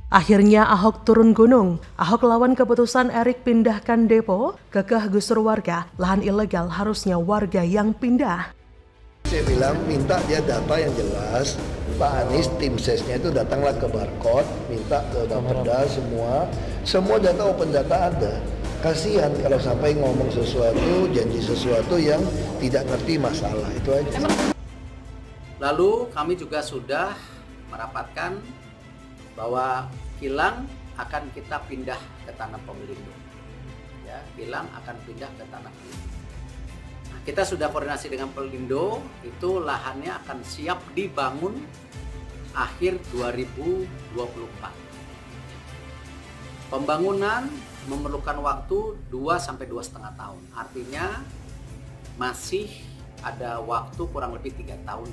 Akhirnya Ahok turun gunung. Ahok lawan keputusan Erik pindahkan depo, kekeh gusur warga. Lahan ilegal harusnya warga yang pindah. Saya bilang minta dia data yang jelas. Pak Anies tim sesnya itu datanglah ke Barcode, minta ke Bapeda semua data open data ada. Kasihan kalau sampai ngomong sesuatu, janji sesuatu yang tidak ngerti masalah, itu aja. Lalu kami juga sudah merapatkan bahwa kilang akan kita pindah ke tanah Pemelindo. Ya, kilang akan pindah ke tanah Pemelindo. Nah, kita sudah koordinasi dengan Pelindo, itu lahannya akan siap dibangun akhir 2024. Pembangunan memerlukan waktu 2 sampai 2,5 tahun. Artinya masih ada waktu kurang lebih 3,5 tahun.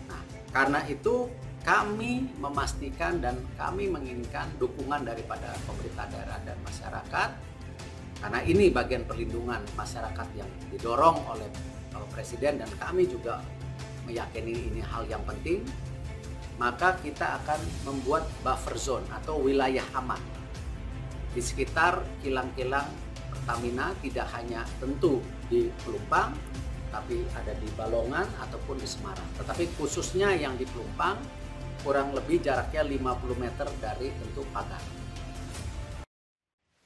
Nah, karena itu kami memastikan dan kami menginginkan dukungan daripada pemerintah daerah dan masyarakat, karena ini bagian perlindungan masyarakat yang didorong oleh Presiden dan kami juga meyakini ini hal yang penting. Maka kita akan membuat buffer zone atau wilayah aman di sekitar kilang-kilang Pertamina, tidak hanya tentu di Pelumpang, tapi ada di Balongan ataupun di Semarang. Tetapi khususnya yang di Pelumpang kurang lebih jaraknya 50 meter dari tentu pagar.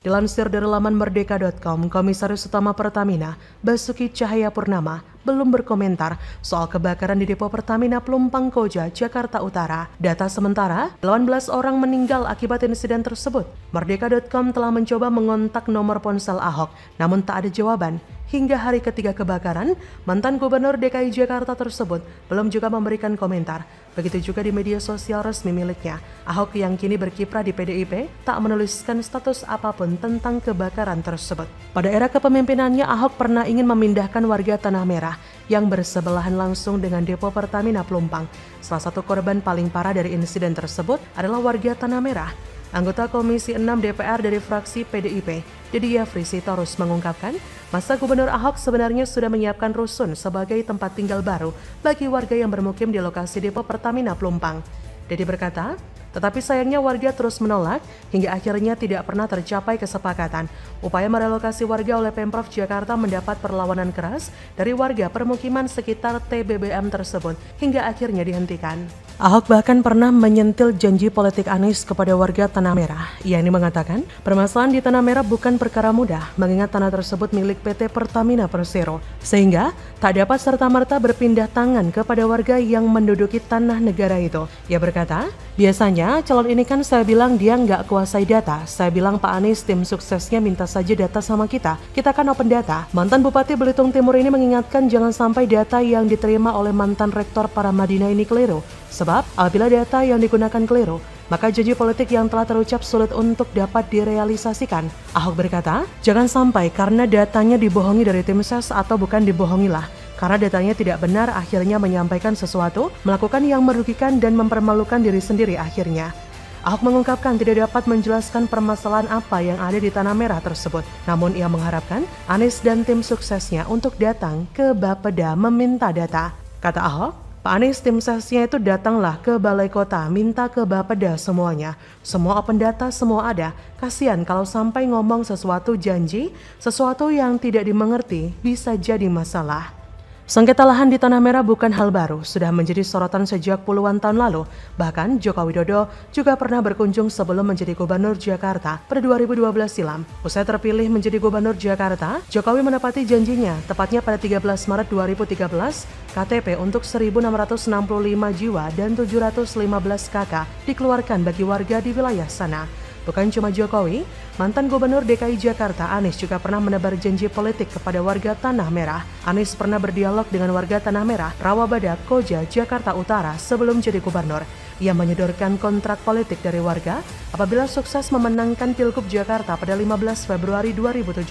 Dilansir dari laman merdeka.com, Komisaris Utama Pertamina, Basuki Cahayapurnama, belum berkomentar soal kebakaran di depo Pertamina Pelumpang Koja, Jakarta Utara. Data sementara, 18 orang meninggal akibat insiden tersebut. Merdeka.com telah mencoba mengontak nomor ponsel Ahok, namun tak ada jawaban. Hingga hari ketiga kebakaran, mantan Gubernur DKI Jakarta tersebut belum juga memberikan komentar. Begitu juga di media sosial resmi miliknya. Ahok yang kini berkiprah di PDIP tak menuliskan status apapun tentang kebakaran tersebut. Pada era kepemimpinannya, Ahok pernah ingin memindahkan warga Tanah Merah yang bersebelahan langsung dengan depo Pertamina Pelumpang. Salah satu korban paling parah dari insiden tersebut adalah warga Tanah Merah. Anggota Komisi 6 DPR dari fraksi PDIP, Didiafri Sitorus mengungkapkan, masa Gubernur Ahok sebenarnya sudah menyiapkan rusun sebagai tempat tinggal baru bagi warga yang bermukim di lokasi depo Pertamina Pelumpang. Dedi berkata, tetapi sayangnya warga terus menolak hingga akhirnya tidak pernah tercapai kesepakatan. Upaya merelokasi warga oleh Pemprov Jakarta mendapat perlawanan keras dari warga permukiman sekitar TBBM tersebut hingga akhirnya dihentikan. Ahok bahkan pernah menyentil janji politik Anies kepada warga Tanah Merah. Ia ini mengatakan, permasalahan di Tanah Merah bukan perkara mudah mengingat tanah tersebut milik PT Pertamina Persero, sehingga tak dapat serta-merta berpindah tangan kepada warga yang menduduki tanah negara itu. Ia berkata, biasanya calon ini kan saya bilang dia nggak kuasai data. Saya bilang Pak Anies tim suksesnya minta saja data sama kita. Kita kan open data. Mantan Bupati Belitung Timur ini mengingatkan jangan sampai data yang diterima oleh mantan Rektor Paramadina ini keliru. Sebab apabila data yang digunakan keliru, maka janji politik yang telah terucap sulit untuk dapat direalisasikan. Ahok berkata, jangan sampai karena datanya dibohongi dari tim ses atau bukan dibohongilah. Karena datanya tidak benar akhirnya menyampaikan sesuatu, melakukan yang merugikan dan mempermalukan diri sendiri akhirnya. Ahok mengungkapkan tidak dapat menjelaskan permasalahan apa yang ada di Tanah Merah tersebut. Namun ia mengharapkan Anies dan tim suksesnya untuk datang ke Bapeda meminta data. Kata Ahok, Pak Anies tim sesnya itu datanglah ke Balai Kota, minta ke Bapeda semuanya. Semua open data, semua ada. Kasihan kalau sampai ngomong sesuatu janji, sesuatu yang tidak dimengerti bisa jadi masalah. Sengketa lahan di Tanah Merah bukan hal baru, sudah menjadi sorotan sejak puluhan tahun lalu. Bahkan Joko Widodo juga pernah berkunjung sebelum menjadi Gubernur Jakarta pada 2012 silam. Usai terpilih menjadi Gubernur Jakarta, Jokowi menepati janjinya, tepatnya pada 13 Maret 2013, KTP untuk 1.665 jiwa dan 715 KK dikeluarkan bagi warga di wilayah sana. Bukan cuma Jokowi, mantan Gubernur DKI Jakarta Anies juga pernah menebar janji politik kepada warga Tanah Merah. Anies pernah berdialog dengan warga Tanah Merah, Rawabadak, Koja, Jakarta Utara sebelum jadi gubernur. Ia menyodorkan kontrak politik dari warga apabila sukses memenangkan Pilgub Jakarta pada 15 Februari 2017.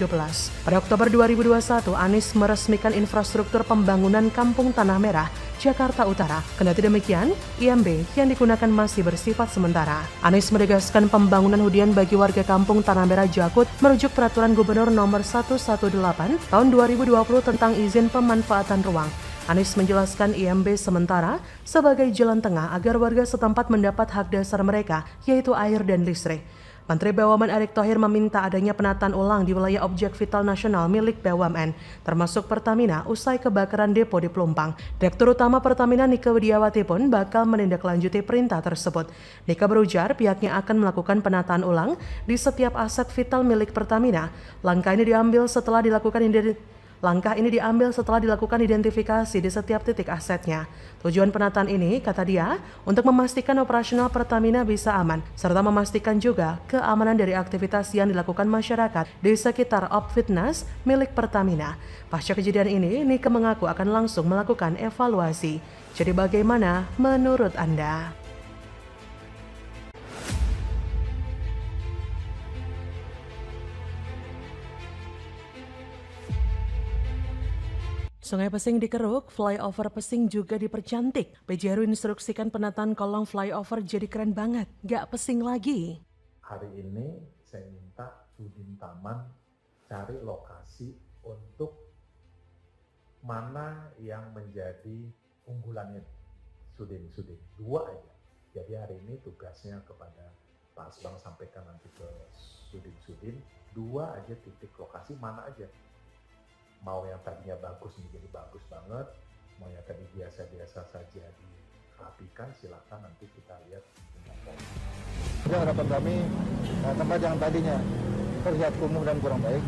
Pada Oktober 2021, Anies meresmikan infrastruktur pembangunan Kampung Tanah Merah, Jakarta Utara. Kendati demikian, IMB yang digunakan masih bersifat sementara. Anies menegaskan pembangunan hunian bagi warga Kampung Tanah Merah Jakut merujuk Peraturan Gubernur Nomor 118 Tahun 2020 tentang izin pemanfaatan ruang. Anies menjelaskan IMB sementara sebagai jalan tengah agar warga setempat mendapat hak dasar mereka, yaitu air dan listrik. Menteri BUMN Erick Thohir meminta adanya penataan ulang di wilayah objek vital nasional milik BUMN, termasuk Pertamina usai kebakaran depo di Pelumpang. Direktur Utama Pertamina Nike Widiawati pun bakal menindaklanjuti perintah tersebut. Nike berujar pihaknya akan melakukan penataan ulang di setiap aset vital milik Pertamina. Langkah ini diambil setelah dilakukan identifikasi di setiap titik asetnya. Tujuan penataan ini, kata dia, untuk memastikan operasional Pertamina bisa aman, serta memastikan juga keamanan dari aktivitas yang dilakukan masyarakat di sekitar Opfitnas milik Pertamina. Pasca kejadian ini, Nike mengaku akan langsung melakukan evaluasi. Jadi bagaimana menurut Anda? Sungai Pesing dikeruk, flyover Pesing juga dipercantik. PJRU instruksikan penataan kolong flyover jadi keren banget, gak pesing lagi. Hari ini saya minta Sudin Taman cari lokasi untuk mana yang menjadi unggulannya Sudin. Dua aja. Jadi hari ini tugasnya kepada Pak Asbang sampaikan nanti ke Sudin. Dua aja titik lokasi mana aja. Mau yang tadinya bagus menjadi bagus banget, mau yang tadi biasa-biasa saja dirapikan, silakan nanti kita lihat. Harapan kami tempat yang tadinya terlihat kumuh dan kurang baik,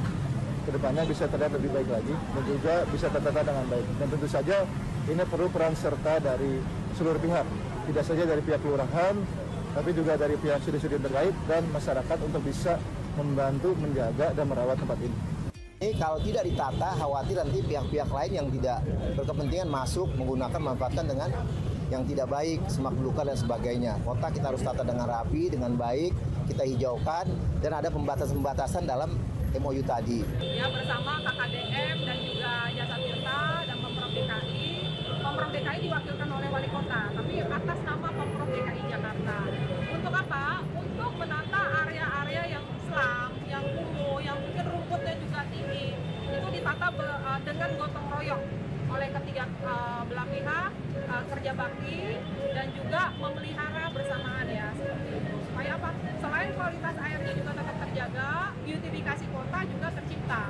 kedepannya bisa terlihat lebih baik lagi dan juga bisa tertata dengan baik. Dan tentu saja ini perlu peran serta dari seluruh pihak, tidak saja dari pihak kelurahan, tapi juga dari pihak sudin-sudin terkait dan masyarakat untuk bisa membantu menjaga dan merawat tempat ini. Kalau tidak ditata, khawatir nanti pihak-pihak lain yang tidak berkepentingan masuk, manfaatkan dengan yang tidak baik, semak belukar dan sebagainya. Kota kita harus tata dengan rapi, dengan baik, kita hijaukan, dan ada pembatasan-pembatasan dalam MOU tadi. Ya, bersama KKDM dan juga Jasa Tirta dan Pemprov DKI. Pemprov DKI diwakilkan oleh Wali Kota, tapi atas nama Pemprov DKI Jakarta. Untuk apa? Untuk menata area-area yang selam, yang kumuh, yang mungkin rumputnya juga tinggi. Itu ditata dengan gotong royong oleh ketiga belah pihak, kerja bakti dan juga memelihara bersamaan ya, seperti itu. Supaya apa? Selain kualitas airnya juga tetap terjaga, beautifikasi kota juga tercipta.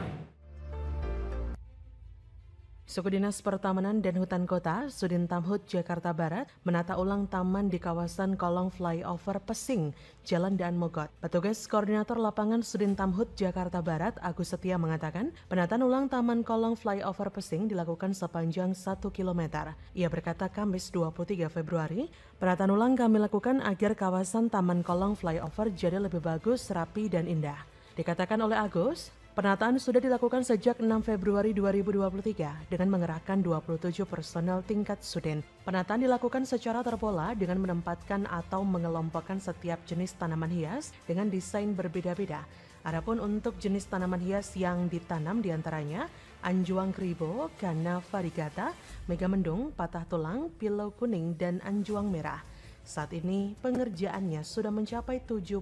Suku Dinas Pertamanan dan Hutan Kota, Sudin Tamhut Jakarta Barat, menata ulang taman di kawasan kolong flyover Pesing, Jalan Daan Mogot. Petugas Koordinator Lapangan Sudin Tamhut Jakarta Barat, Agus Setia mengatakan, penataan ulang taman kolong flyover Pesing dilakukan sepanjang 1 km. Ia berkata Kamis 23 Februari, penataan ulang kami lakukan agar kawasan taman kolong flyover jadi lebih bagus, rapi, dan indah. Dikatakan oleh Agus, penataan sudah dilakukan sejak 6 Februari 2023 dengan mengerahkan 27 personel tingkat Sudin. Penataan dilakukan secara terpola dengan menempatkan atau mengelompokkan setiap jenis tanaman hias dengan desain berbeda-beda. Adapun untuk jenis tanaman hias yang ditanam diantaranya anjuang kribo, kana varigata, megamendung, patah tulang, pilau kuning, dan anjuang merah. Saat ini pengerjaannya sudah mencapai 75%.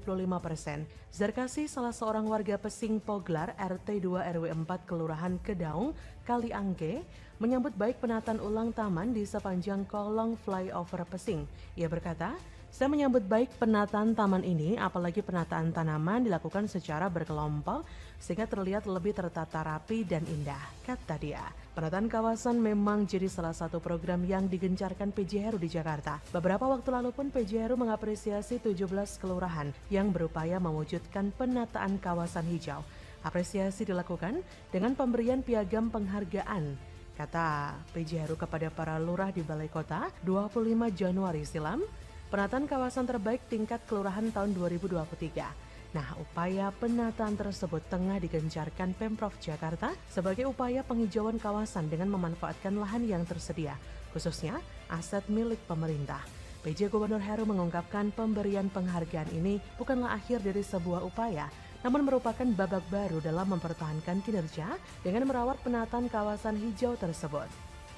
Zarkasi, salah seorang warga Pesing Poglar RT 2 RW 4 Kelurahan Kedaung, Kaliangke, menyambut baik penataan ulang taman di sepanjang kolong flyover Pesing. Ia berkata, saya menyambut baik penataan taman ini, apalagi penataan tanaman dilakukan secara berkelompok sehingga terlihat lebih tertata rapi dan indah, kata dia. Penataan kawasan memang jadi salah satu program yang digencarkan PJ Heru di Jakarta. Beberapa waktu lalu pun PJ Heru mengapresiasi 17 kelurahan yang berupaya mewujudkan penataan kawasan hijau. Apresiasi dilakukan dengan pemberian piagam penghargaan, kata PJ Heru kepada para lurah di Balai Kota 25 Januari silam, penataan kawasan terbaik tingkat kelurahan tahun 2023. Nah, upaya penataan tersebut tengah digencarkan Pemprov Jakarta sebagai upaya penghijauan kawasan dengan memanfaatkan lahan yang tersedia, khususnya aset milik pemerintah. PJ Gubernur Heru mengungkapkan pemberian penghargaan ini bukanlah akhir dari sebuah upaya, namun merupakan babak baru dalam mempertahankan kinerja dengan merawat penataan kawasan hijau tersebut.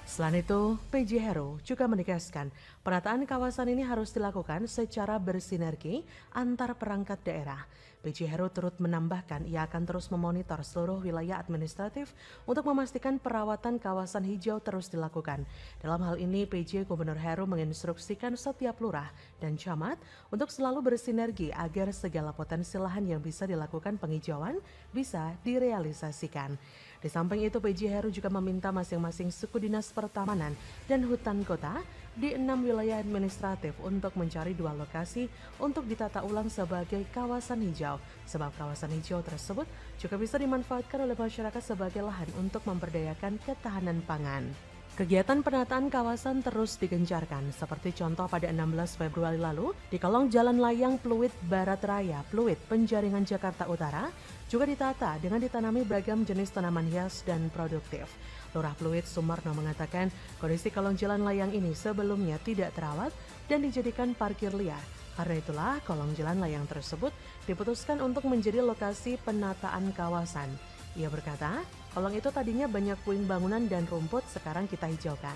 Selain itu, PJ Heru juga menegaskan penataan kawasan ini harus dilakukan secara bersinergi antar perangkat daerah. PJ Heru turut menambahkan ia akan terus memonitor seluruh wilayah administratif untuk memastikan perawatan kawasan hijau terus dilakukan. Dalam hal ini, PJ Gubernur Heru menginstruksikan setiap lurah dan camat untuk selalu bersinergi agar segala potensi lahan yang bisa dilakukan penghijauan bisa direalisasikan. Di samping itu, PJ Heru juga meminta masing-masing suku dinas pertamanan dan hutan kota di 6 wilayah administratif untuk mencari 2 lokasi untuk ditata ulang sebagai kawasan hijau, sebab kawasan hijau tersebut juga bisa dimanfaatkan oleh masyarakat sebagai lahan untuk memberdayakan ketahanan pangan. Kegiatan penataan kawasan terus digencarkan, seperti contoh pada 16 Februari lalu di kolong Jalan Layang Pluit Barat Raya, Pluit, Penjaringan, Jakarta Utara, juga ditata dengan ditanami beragam jenis tanaman hias dan produktif. Lurah Pluit Sumarno mengatakan kondisi kolong jalan layang ini sebelumnya tidak terawat dan dijadikan parkir liar. Karena itulah kolong jalan layang tersebut diputuskan untuk menjadi lokasi penataan kawasan. Ia berkata, kolong itu tadinya banyak puing bangunan dan rumput, sekarang kita hijaukan.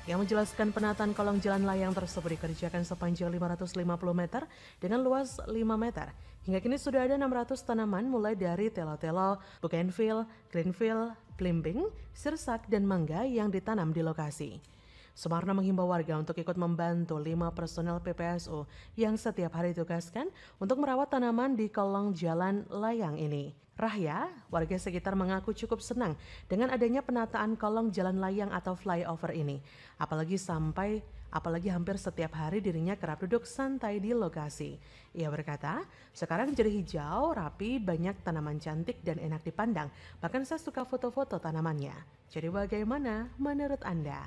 Yang menjelaskan penataan kolong jalan layang tersebut dikerjakan sepanjang 550 meter dengan luas 5 meter. Hingga kini sudah ada 600 tanaman mulai dari telo-telo, bougainville, greenville, belimbing, sirsak, dan mangga yang ditanam di lokasi. Sumarno menghimbau warga untuk ikut membantu 5 personel PPSU yang setiap hari ditugaskan untuk merawat tanaman di kolong jalan layang ini. Rahya, warga sekitar mengaku cukup senang dengan adanya penataan kolong jalan layang atau flyover ini. Apalagi hampir setiap hari dirinya kerap duduk santai di lokasi. Ia berkata, sekarang jadi hijau, rapi, banyak tanaman cantik dan enak dipandang. Bahkan saya suka foto-foto tanamannya. Jadi bagaimana menurut Anda?